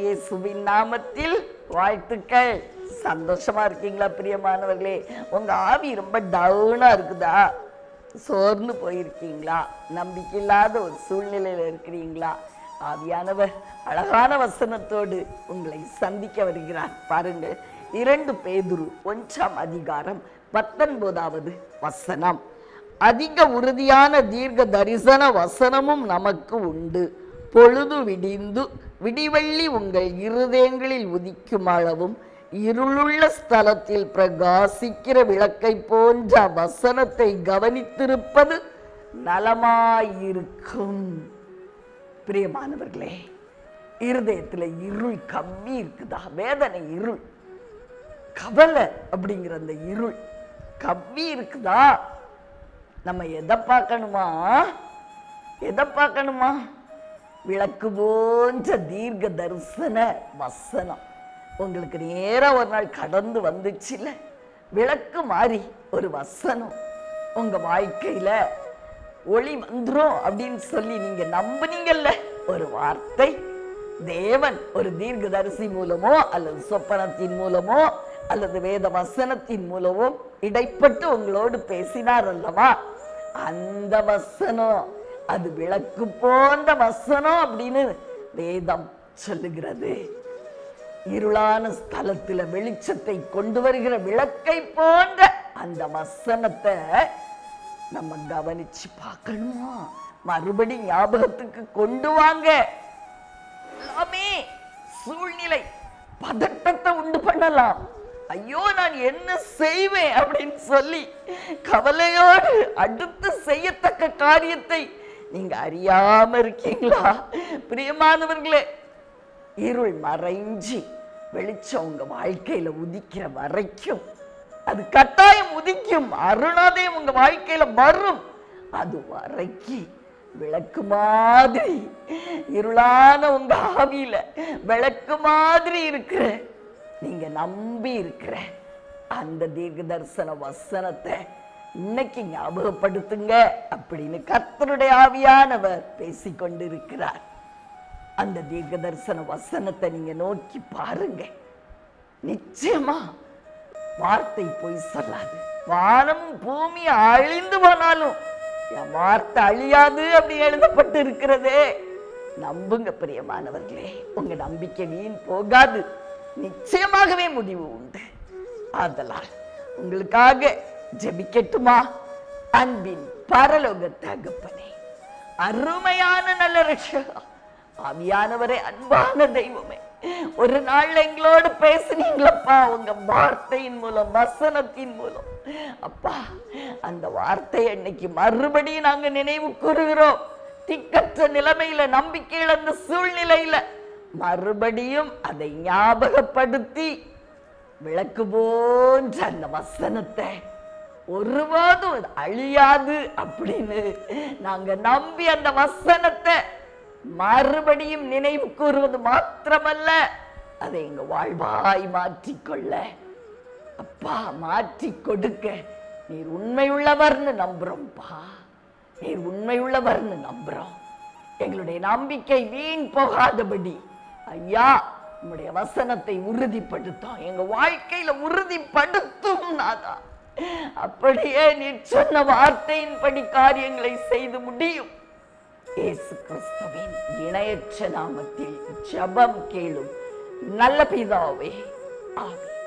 இயேசுவின் நாமத்தில் வாழ்த்துக்கள். சந்தோஷமா இருக்கீங்களா பிரியமானவர்களே? உங்க ஆவி ரொம்ப டவுனா இருக்குதா? சோர்ந்து போயிருக்கீங்களா? நம்பிக்கை இல்லாத ஒரு சூழ்நிலையில இருக்கிறீங்களா? ஆவியானவர் அழகான வசனத்தோடு உங்களை சந்திக்க வருகிறார். பாருங்கள், 2 பேதுரு 1 வசனம். அதிக உறுதியான தீர்க்க தரிசன வசனமும் நமக்கு உண்டு. பொழுது விடிந்து விடிவெள்ளி உங்கள் இருதயங்களில் உதிக்கும் அளவும் இருளுள்ள ஸ்தலத்தில் பிரகாசிக்கிற விளக்கை போன்ற வசனத்தை கவனித்திருப்பது நலமாயிருக்கும். பிரியமானவர்களே, இருதயத்துல இருள் கம்மி இருக்குதா? வேதனை இருள், கவலை அப்படிங்கிற அந்த இருள் கம்மி இருக்குதா? நம்ம எதை பார்க்கணுமா? விளக்கு போன்ற தீர்க்க தரிசன வசனம் உங்களுக்கு நேரா ஒரு நாள் கடந்து வந்துச்சு இல்ல? விளக்கு மாதிரி ஒரு வசனம் உங்க வாழ்க்கையில ஒளி வந்துரும் அப்படின்னு சொல்லி நீங்க நம்புனீங்கல்ல? ஒரு வார்த்தை தேவன் ஒரு தீர்க்கதரிசி மூலமோ அல்லது சொப்பனத்தின் மூலமோ அல்லது வேத வசனத்தின் மூலமோ இடைப்பட்டு உங்களோடு பேசினார் அல்லவா? அந்த வசனம் அது விளக்கு போன்ற வசனம் அப்படின்னு வேதம் சொல்லுகிறது. இருளான ஸ்தலத்துல வெளிச்சத்தை கொண்டு வருகிற விளக்கை போன்ற அந்த வசனத்தை நம்ம கவனிச்சு பார்க்கணுமா? மறுபடி ஞாபகத்துக்கு கொண்டு வாங்க. எல்லாமே சூழ்நிலை பதட்டத்தை உண்டு பண்ணலாம். ஐயோ, நான் என்ன செய்வேன் அப்படின்னு சொல்லி கவலையோடு அடுத்து செய்யத்தக்க காரியத்தை நீங்க அறியாம இருக்கீங்களா? பிரியமானவர்களே, இருள் மறைஞ்சி வெளிச்சம் உங்க வாழ்க்கையில உதிக்கிற வரைக்கும் அது கட்டாயம் உதிக்கும். அருணாதயம் உங்க வாழ்க்கையில வரும். அது வரைக்கும் விளக்கு மாதிரி இருளான உங்க ஆவியில விளக்கு மாதிரி இருக்கிற நீங்க நம்பி இருக்கிற அந்த தீர்க்க தரிசன வசனத்தை இன்னைக்கு ஞாபகப்படுத்துங்க அப்படின்னு கர்த்தருடைய ஆவியானவர் பேசிக்கொண்டிருக்கிறார். அந்த தீர்க்க தரிசன வசனத்தை நீங்க நோக்கி பாருங்க. நிச்சயமா வார்த்தை பொய் சொல்லாது. வானமும் பூமி அழிந்து போனாலும் என் வார்த்தை அழியாது அப்படி எழுதப்பட்டு இருக்கிறதே. நம்புங்க பிரியமானவர்களே, உங்க நம்பிக்கை வீண் போகாது. நிச்சயமாகவே முடிவு உண்டு. ஆதலால் உங்களுக்காக ஜெபிக்கட்டுமா? அன்பின் பரலோக தகப்பனே, அருமையான நல்ல ரட்சகா, ஆவியானவரே, அன்பான தெய்வமே, ஒரு நாள் எங்களோடு பேசுனீங்களப்பா உங்க வார்த்தையின் மூலம், வசனத்தின் மூலம். அப்பா, அந்த வார்த்தையை இன்னைக்கு மறுபடியும் நாங்க நினைவு கூறுகிறோம். திக்கற்ற நிலைமையில, நம்பிக்கை இழந்த சூழ்நிலையில மறுபடியும் அதை ஞாபகப்படுத்தி விளக்கு போன்ற அந்த வசனத்தை ஒருபோதும் அழியாது அப்படின்னு நாங்க நம்பி அந்த வசனத்தை மறுபடியும் நினைவு கூறுவது மாத்திரமல்ல, அதை எங்க வாழ்வாய் மாற்றிக்கொள்ள அப்பா, மாற்றி கொடுக்க நீர் உண்மையுள்ளவர்னு நம்புறோம்ப்பா. நீர் உண்மையுள்ளவர்னு நம்புறோம். எங்களுடைய நம்பிக்கை வீண் போகாதபடி ஐயா உம்முடைய வசனத்தை உறுதிப்படுத்தும், எங்க வாழ்க்கையில உறுதிப்படுத்தும் நாதா. அப்படியே நீர் சொன்ன வார்த்தையின்படி காரியங்களை செய்து முடியும். இயேசு கிறிஸ்துவின் இணையற்ற நாமத்தில் ஜெபம் கேளும் நல்ல பிதாவே, ஆமென்.